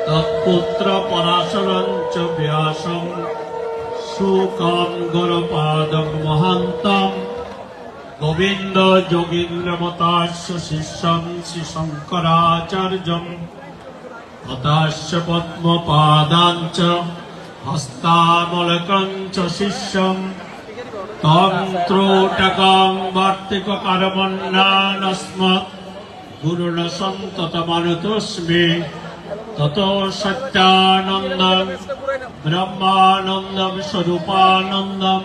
তৎপুত্র পরাশরং চ ব্যাসং শুকং গরপাদং মহান্তম গোবিন্দ যোগীন্দ্রমতাস্য শিষ্যং শ্রী শঙ্করাচার্যং হতাস্য পদ্মপাদাঞ্চ হস্তামলকং চ শিষ্যং তন্ত্রোটকং বার্তিককর্মণ্যানস্মৎ গুরুণ সন্ততমানুতোস্মি ততো সত্যানন্দং ব্রহ্মানন্দং স্বরূপানন্দং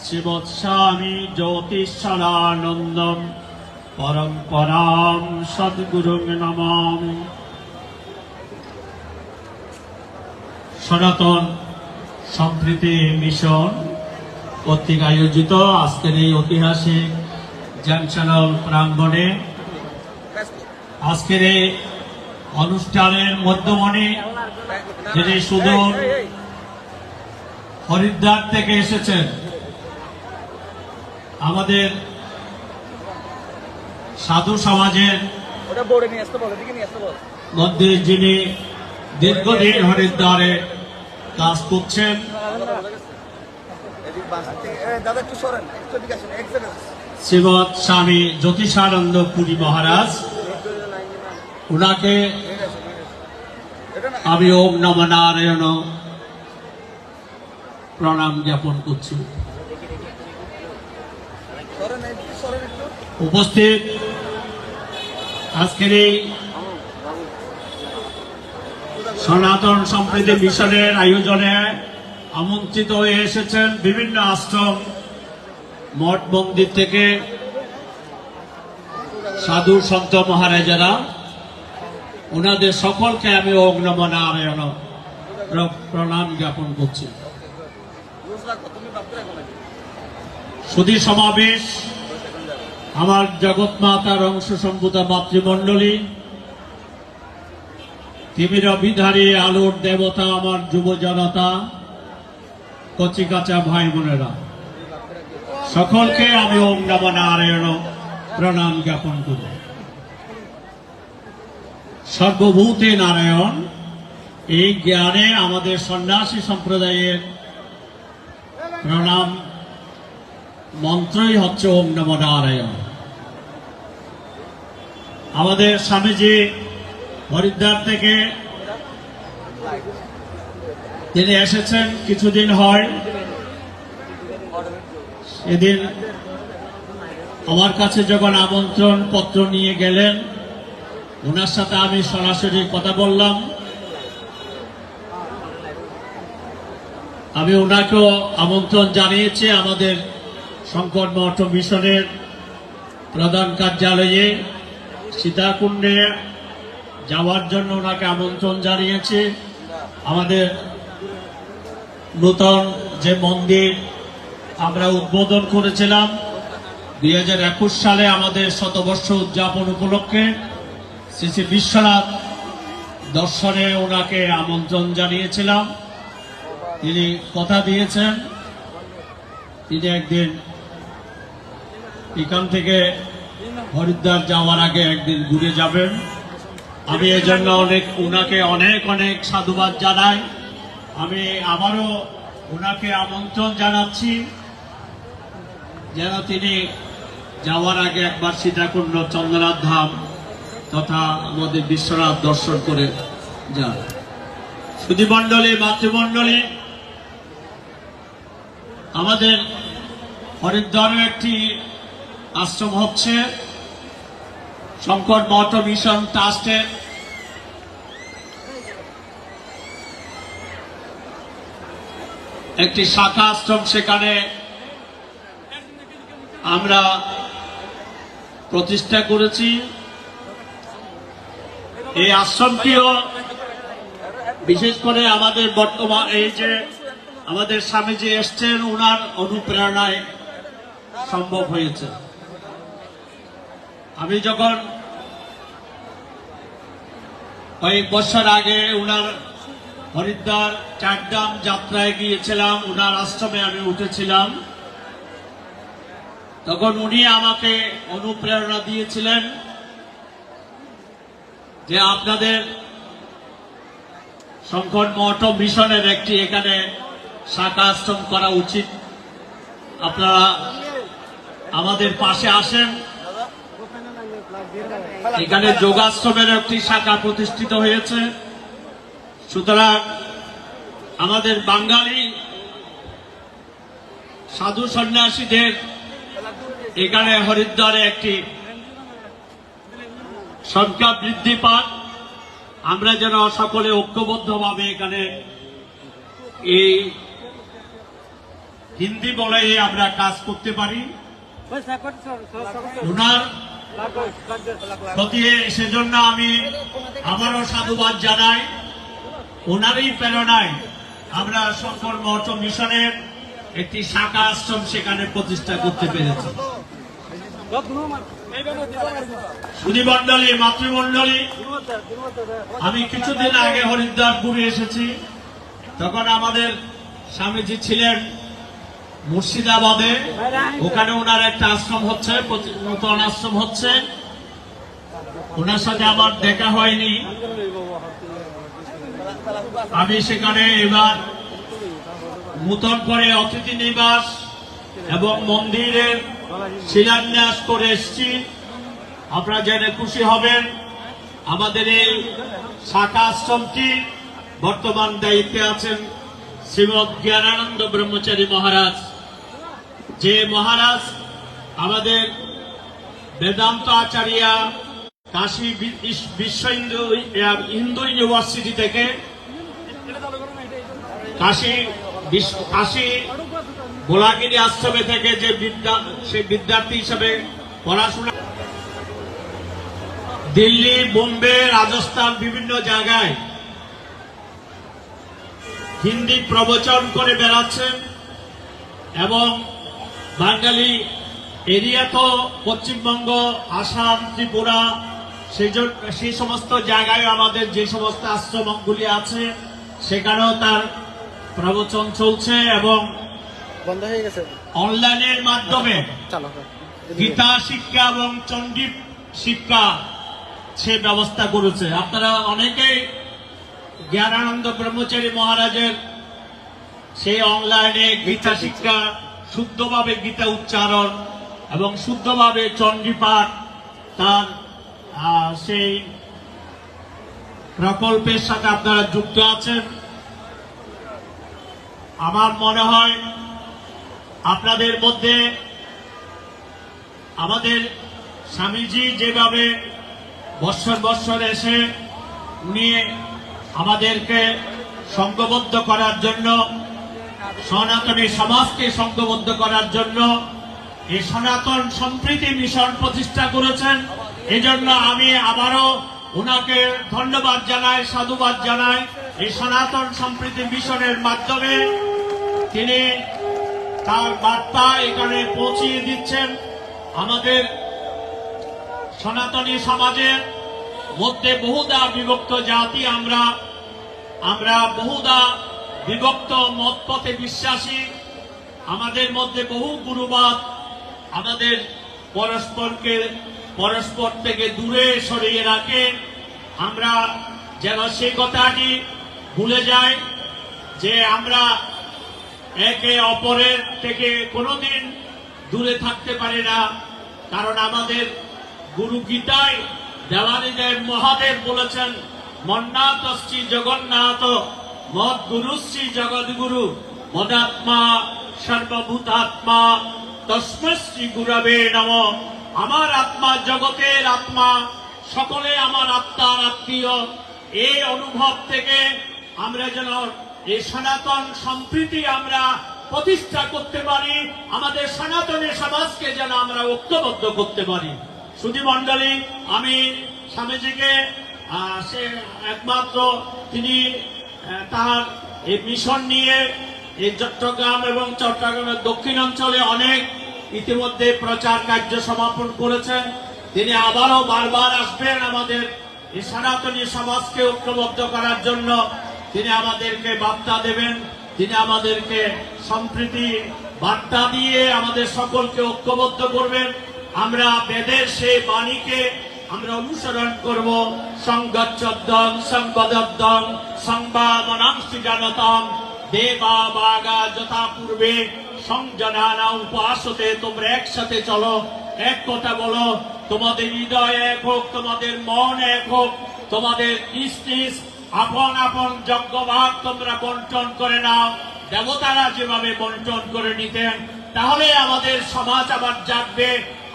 শ্রীমৎস্বামী জ্যোতিষানন্দম পরম্পরাম সদ্গুরুং নমামি। সনাতন সম্প্রীতি মিশন কর্তৃক আয়োজিত আজকের এই ঐতিহাসিক জ্যামচ্যানেল প্রাঙ্গণে আজকের এই অনুষ্ঠানের মধ্যমণি যিনি সুদূর হরিদ্বার থেকে এসেছেন, আমাদের সাধু সমাজের মধ্যে যিনি দীর্ঘদিন হরিদ্বারে কাজ করছেন, শ্রীমৎ স্বামী জ্যোতিষানন্দ পুরী মহারাজ, উনাকে আমি ওম নমঃ নারায়ণ প্রণাম জ্ঞাপন করছি। উপস্থিত আজকের এই সনাতন সম্প্রীতি মিশনের আয়োজনে আমন্ত্রিত হয়ে এসেছেন বিভিন্ন আশ্রম মঠ মন্দির থেকে সাধু সন্ত মহারাজারা, ওনাদের সকলকে আমি ওম নমঃ নারায়ণ প্রণাম জ্ঞাপন করছি। সুধী সমাবেশ, আমার জগৎ মাতার অংশ সম্ভূতা মাতৃমণ্ডলী, তিমির বিধারী আলোর দেবতা, আমার যুব জনতা, কচিকাচা ভাই বোনেরা, সকলকে আমি ওম নমঃ নারায়ণ প্রণাম জ্ঞাপন করি। সর্বভূতে নারায়ণ, এই জ্ঞানে আমাদের সন্ন্যাসী সম্প্রদায়ের প্রণাম মন্ত্রই হচ্ছে ওম নমঃ নারায়ণ। আমাদের স্বামীজি হরিদ্বার থেকে তিনি এসেছেন কিছুদিন হয়। সেদিন আমার কাছে যখন আমন্ত্রণ পত্র নিয়ে গেলেন, ওনার সাথে আমি সরাসরি কথা বললাম। আমি ওনাকেও আমন্ত্রণ জানিয়েছি আমাদের শঙ্কর মঠ মিশনের প্রধান কার্যালয়ে সীতাকুণ্ডে যাওয়ার জন্য ওনাকে আমন্ত্রণ জানিয়েছি। আমাদের নূতন যে মন্দির আমরা উদ্বোধন করেছিলাম 2021 সালে আমাদের শতবর্ষ উদযাপন উপলক্ষে, শ্রী শ্রী বিশ্বনাথ দর্শনে ওনাকে আমন্ত্রণ জানিয়েছিলাম। তিনি কথা দিয়েছেন তিনি একদিন এখান থেকে হরিদ্বার যাওয়ার আগে একদিন ঘুরে যাবেন। আমি এজন্য ওনাকে অনেক অনেক সাধুবাদ জানাই। আমি আবারও ওনাকে আমন্ত্রণ জানাচ্ছি যেন তিনি যাওয়ার আগে একবার সীতাকুণ্ড চন্দ্রনাথ ধাম তথা আমাদের বিশ্বনাথ দর্শন করে যান। সুধীমণ্ডলী, মাতৃমণ্ডলী, আমাদের হরিদ্বারে একটি আশ্রম হচ্ছে শঙ্কর মঠ মিশন ট্রাস্টের একটি শাখা আশ্রম। সেখানে আমরা প্রতিষ্ঠা করেছি। এই আশ্রমটিও বিশেষ করে আমাদের বর্তমান এই যে আমাদের স্বামীজি এসছেন, ওনার অনুপ্রেরণায় সম্ভব হয়েছে। আমি যখন কয়েক বছর আগে ওনার হরিদ্বার চারধাম যাত্রায় গিয়েছিলাম, ওনার আশ্রমে আমি উঠেছিলাম, তখন উনি আমাকে অনুপ্রেরণা দিয়েছিলেন যে আপনাদের শঙ্কর মঠ মিশনের একটি এখানে শাখা আশ্রম করা উচিত। আপনারা আমাদের পাশে আসেন। এখানে যোগাশ্রমের একটি শাখা প্রতিষ্ঠিত হয়েছে। সুতরাং আমাদের বাঙালি সাধু সন্ন্যাসীদের এখানে হরিদ্বারে একটি সংখ্যা বৃদ্ধি পান। আমরা যেন সকলে ঐক্যবদ্ধভাবে এখানে এই হিন্দি বলে আমরা কাজ করতে পারি। ওনার প্রতি সেজন্য আমি আবারও সাধুবাদ জানাই। ওনারই প্রেরণায় আমরা শঙ্কর মঠ মিশনের একটি শাখা আশ্রম সেখানে প্রতিষ্ঠা করতে পেরেছি। সুধীমণ্ডলী, মাতৃমণ্ডলী, আমি কিছুদিন আগে হরিদ্বার ঘুরে এসেছি। তখন আমাদের স্বামীজি ছিলেন মুর্শিদাবাদে। ওখানে ওনার একটা আশ্রম হচ্ছে, নতুন আশ্রম হচ্ছে। ওনার সাথে আমার দেখা হয়নি। আমি সেখানে এবার নূতন করে অতিথি নিবাস এবং মন্দিরের শিলান্যাস করে এসেছি। আপনারা জেনে খুশি হবেন, আমাদের এই শাখা আশ্রমটি বর্তমান দায়িত্বে আছেন শ্রীমৎ জ্ঞানানন্দ ব্রহ্মচারী মহারাজ। যে মহারাজ আমাদের বেদান্ত আচার্য কাশী বিশ্ব হিন্দু ইউনিভার্সিটি থেকে কাশী গোলাগিরি আশ্রমে থেকে যে সে বিদ্যার্থী হিসেবে পড়াশোনা দিল্লি, বোম্বে, রাজস্থান বিভিন্ন জায়গায় হিন্দি প্রবচন করে বেড়াচ্ছেন এবং বাঙালি এরিয়া তো পশ্চিমবঙ্গ, আসাম, ত্রিপুরা সেই সমস্ত জায়গায় আমাদের যে সমস্ত আশ্রমগুলি আছে সেখানেও তার প্রবচন চলছে এবং বন্ধ হয়ে গেছে অনলাইনের মাধ্যমে গীতা শিক্ষা এবং চণ্ডী শিক্ষা সে ব্যবস্থা করেছে। আপনারা অনেকেই জ্ঞানানন্দ ব্রহ্মচারী মহারাজের সেই অনলাইনে গীতা শিক্ষা, শুদ্ধভাবে গীতা উচ্চারণ এবং শুদ্ধভাবে চণ্ডী পাঠ তার সেই প্রকল্পের সাথে আপনারা যুক্ত আছেন। আমার মনে হয় আপনাদের মধ্যে আমাদের স্বামীজি যেভাবে বৎসর বৎসর এসে উনি আমাদেরকে সংঘবদ্ধ করার জন্য, সনাতনী সমাজকে সংঘবদ্ধ করার জন্য এই সনাতন সম্প্রীতি মিশন প্রতিষ্ঠা করেছেন। এজন্য আমি আবারও ওনাকে ধন্যবাদ জানাই, সাধুবাদ জানাই। এই সনাতন সম্প্রীতি মিশনের মাধ্যমে তিনি তার বার্তা এখানে পৌঁছিয়ে দিচ্ছেন। আমাদের সনাতনী সমাজের মধ্যে বহুদা বিভক্ত জাতি, আমরা বহুদা বিভক্ত মতপথে বিশ্বাসী। আমাদের মধ্যে বহু গুরুবাদ আমাদের পরস্পর থেকে দূরে সরিয়ে রাখে। আমরা যেন সেই কথাটি ভুলে যাই যে আমরা একে অপরের থেকে কোনোদিন দূরে থাকতে পারি না। কারণ আমাদের গুরু গীতায় দেওয়ানিদেব মহাদেব বলেছেন, মন্নাথ শ্রী জগন্নাথ মদ গুরু শ্রী জগদ্গুরু মদাত্মা সর্বভূতাত্মা তস্মৈ শ্রী গুরবে নমঃ। আমার আত্মা জগতের আত্মা, সকলে আমার আত্মার আত্মীয়। এই অনুভব থেকে আমরা যেন এই সনাতন সম্প্রীতি আমরা প্রতিষ্ঠা করতে পারি, আমাদের সনাতনী সমাজকে যেন আমরা ঐক্যবদ্ধ করতে পারি। সুধীমণ্ডলী, আমি স্বামীজিকে সে একমাত্র তিনি তার এই মিশন নিয়ে এই চট্টগ্রাম এবং চট্টগ্রামের দক্ষিণাঞ্চলে অনেক ইতিমধ্যে প্রচার কার্য সমাপন করেছেন। তিনি আবারও বারবার আসবেন আমাদের এই সনাতনী সমাজকে ঐক্যবদ্ধ করার জন্য। তিনি আমাদেরকে বার্তা দেবেন, তিনি আমাদেরকে সম্প্রীতি বার্তা দিয়ে আমাদের সকলকে ঐক্যবদ্ধ করবেন। আমরা বেদের সেই বাণীকে আমরা অনুসরণ করব। সংগচ্ছদ্দং সংবাদদ্দং সংবাদনং সৃজনতম দেবা বাগা যথা পূর্বে সংজনানা উপাসতে। তোমরা একসাথে চলো, এক কথা বলো, তোমাদের হৃদয় এক হোক, তোমাদের মন এক হোক, তোমাদের নিজ নিজ আপন আপন যজ্ঞভাগ তোমরা বন্টন করে নাও, দেবতারা যেভাবে বন্টন করে নিতেন। তাহলে আমাদের সমাজ আবার জাগবে,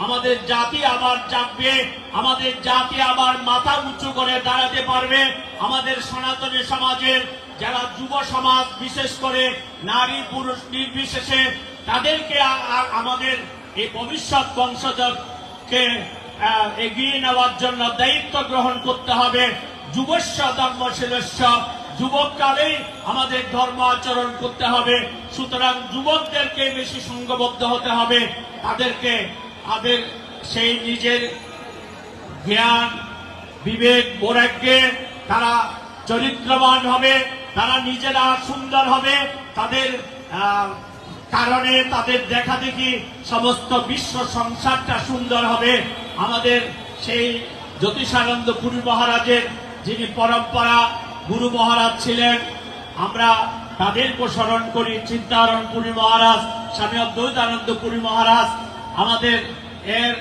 আমাদের জাতি আবার জাগবে, আমাদের জাতি আবার মাথা উঁচু করে দাঁড়াতে পারবে। আমাদের সনাতনী সমাজের যারা যুব সমাজ, বিশেষ করে নারী পুরুষ নির্বিশেষে, তাদেরকে আমাদের এই ভবিষ্যৎ বংশধরকে এগিয়ে নেওয়ার জন্য দায়িত্ব গ্রহণ করতে হবে। যুবস্য ধর্মশীলস্য, যুবককালেই আমাদের ধর্ম আচরণ করতে হবে। সুতরাং যুবকদেরকে বেশি সংঘবদ্ধ হতে হবে, তাদেরকে তাদের সেই নিজের জ্ঞান বিবেক বৈরাগ্যে তারা চরিত্রবান হবে, তারা নিজেরা সুন্দর হবে, তাদের কারণে তাদের দেখা দেখি সমস্ত বিশ্ব সংসারটা সুন্দর হবে। আমাদের সেই জ্যোতিষানন্দ পুরী মহারাজের যিনি পরম্পরা গুরু মহারাজ ছিলেন, আমরা তাদেরকে স্মরণ করি। চিন্তারণ পুরী মহারাজ, স্বামী অদ্বৈতানন্দ পুরী মহারাজ, আমাদের এর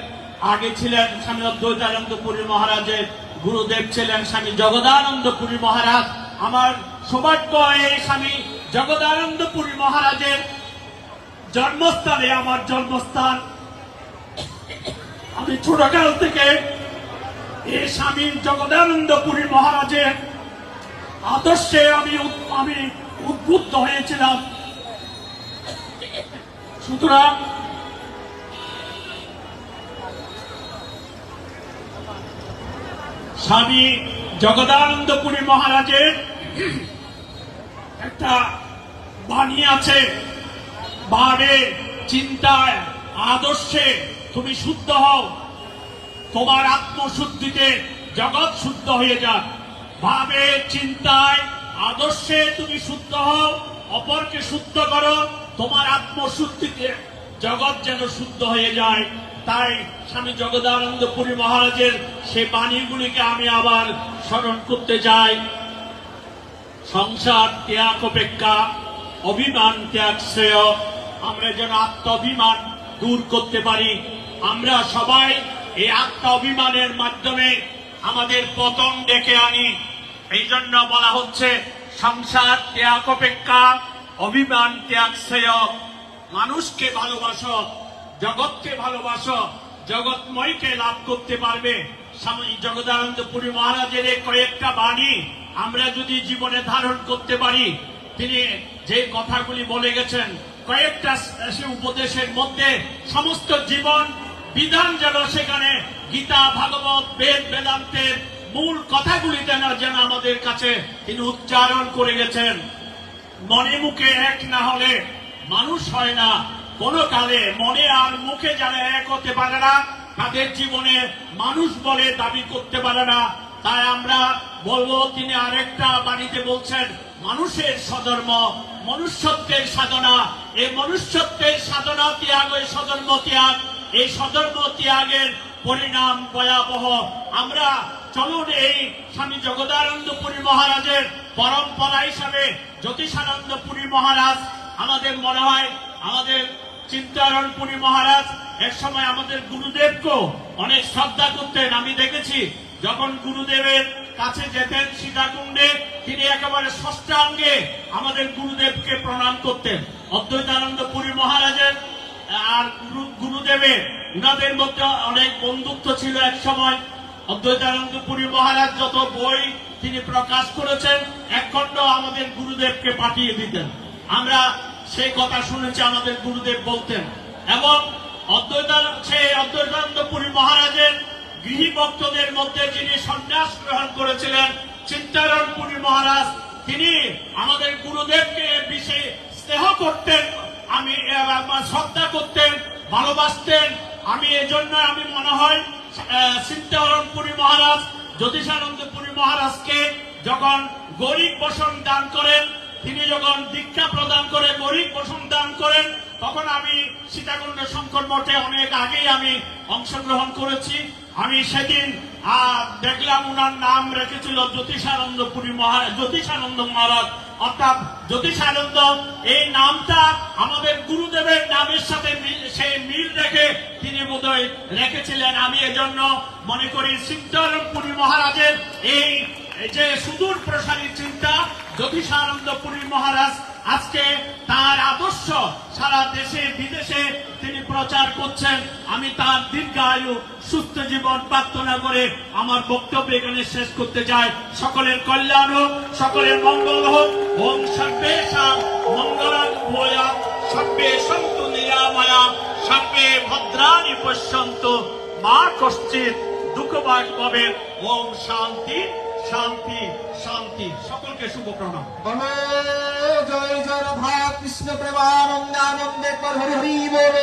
আগে ছিলেন স্বামী অদ্বৈতানন্দ পুরী মহারাজের গুরুদেব ছিলেন স্বামী জগদানন্দ পুরী মহারাজ। আমার সৌভাগ্য, এই স্বামী জগদানন্দ পুরী মহারাজের জন্মস্থানে আমার জন্মস্থান। আমি ছোটকাল থেকে এই স্বামী জগদানন্দ পুরী মহারাজের আদর্শে আমি উদ্বুদ্ধ হয়েছিলাম। সুতরাং স্বামী জগদানন্দ পুরী মহারাজের একটা বাণী আছে, ভাবে চিন্তায় আদর্শে তুমি শুদ্ধ হও, তোমার আত্মশুদ্ধিতে জগৎ শুদ্ধ হয়ে যাক। ভাবে চিন্তায় আদর্শে তুমি শুদ্ধ হও, অপরকে শুদ্ধ করো, তোমার আত্মশুদ্ধিতে জগৎ যেন শুদ্ধ হয়ে যায়। তাই স্বামী জগদানন্দ পুরী মহারাজের সে বাণীগুলিকে আমি আবার স্মরণ করতে চাই। সংসার ত্যাগ অপেক্ষা অভিমান ত্যাগ শ্রেয়। আমরা যেন আত্মাভিমান দূর করতে পারি। আমরা সবাই এই আত্মা অভিমানের মাধ্যমে আমাদের পতন ডেকে আনি। এই জন্য বলা হচ্ছে সংসার ত্যাগ অপেক্ষা অভিমান ত্যাগ শ্রেয়। মানুষকে ভালোবাসো, জগৎকে ভালোবাসো, জগৎময়কে লাভ করতে পারবে। স্বামী জগদানন্দ পুরী মহারাজের এই কয়েকটা বাণী আমরা যদি জীবনে ধারণ করতে পারি, তিনি যে কথাগুলি বলে গেছেন, কয়েকটা সে উপদেশের মধ্যে সমস্ত জীবন বিধান যেন সেখানে গীতা ভাগবত বেদ বেদান্তের মূল কথাগুলি যেন আমাদের কাছে তিনি উচ্চারণ করে গেছেন। মনে মুখে এক না হলে মানুষ হয় না। কোন কালে মনে আর মুখে যারা এক হতে পারে না, তাদের জীবনে মানুষ বলে দাবি করতে পারে না। তাই আমরা বলবো, তিনি আরেকটা বাণীতে বলছেন, মানুষের স্বধর্ম মনুষ্যত্বের সাধনা। এই মনুষ্যত্বের সাধনা ত্যাগ, ওই স্বধর্ম ত্যাগ, এই স্বধর্ম ত্যাগের পরিণাম ভয়াবহ। আমরা চলুন এই স্বামী জগদানন্দ পুরী মহারাজের পরম্পরা হিসাবে জ্যোতিষানন্দ পুরী মহারাজ, আমাদের মনে হয় আমাদের চিন্তারণ পুরী মহারাজ এক সময় আমাদের গুরুদেবকেও অনেক শ্রদ্ধা করতেন। আমি দেখেছি যখন গুরুদেবের কাছে যেতেন সীতাকুণ্ডে, তিনি একেবারে ষষ্ঠাঙ্গে আমাদের গুরুদেবকে প্রণাম করতেন। অদ্বৈতানন্দ পুরী মহারাজের আর গুরুদেবের উনাদের মধ্যে অনেক বন্ধুত্ব ছিল এক সময়। অদ্বৈতানন্দ পুরী মহারাজ যত বই তিনি প্রকাশ করেছেন, এক খণ্ড আমাদের গুরুদেবকে পাঠিয়ে দিতেন। আমরা সেই কথা শুনেছি, আমাদের গুরুদেব বলতেন। এবং অদ্বৈতানন্দ পুরী মহারাজের গৃহী ভক্তদের মধ্যে যিনি সন্ন্যাস গ্রহণ করেছিলেন, চিন্তারণ পুরী মহারাজ, তিনি আমাদের গুরুদেবকে বিশেষ স্নেহ করতেন, আমি শ্রদ্ধা করতেন, ভালোবাসতেন। আমি এজন্য আমি মনে হয় চিন্তারণ পুরী মহারাজ জ্যোতিষানন্দ পুরী মহারাজকে যখন গরিব বসন দান করেন, তিনি যখন দীক্ষা প্রদান করে গরিব বসন দান করেন, তখন আমি সীতাকুণ্ড শঙ্কর মঠে অনেক আগেই আমি অংশগ্রহণ করেছি। আমি সেদিন দেখলাম উনার নাম রেখেছিল জ্যোতিষানন্দ পুরী মহারাজ, জ্যোতিষানন্দ মহারাজ, অর্থাৎ জ্যোতিষানন্দ এই নামটা আমাদের গুরুদেবের নামের সাথে সেই মিল রেখে তিনি বোধহয় রেখেছিলেন। আমি এজন্য মনে করি সিদ্ধারণ পুরী মহারাজের এই যে সুদূর প্রসারী চিন্তা, জ্যোতিষানন্দ পুরী মহারাজ আজকে তার আদর্শ সারা দেশে বিদেশে তিনি প্রচার করছেন। আমি তার দীর্ঘায়ু সুস্থ জীবন প্রার্থনা করে আমার বক্তব্য এখানে শেষ করতে চাই। সকলের কল্যাণ হোক, সকলের মঙ্গল হোক। ওম সর্বেষাং মঙ্গলাং ভূয়া, সর্বে সন্তু নিরাময়া, সর্বে ভদ্রাণি পশ্যন্তু, মা কশ্চিৎ দুঃখবাস পাবে। ওম শান্তি শান্তি শান্তি। সকলকে শুভ প্রণাম। বলো জয় জয় রাধা কৃষ্ণ প্রেমানন্দ আনন্দে হরি হরি বল।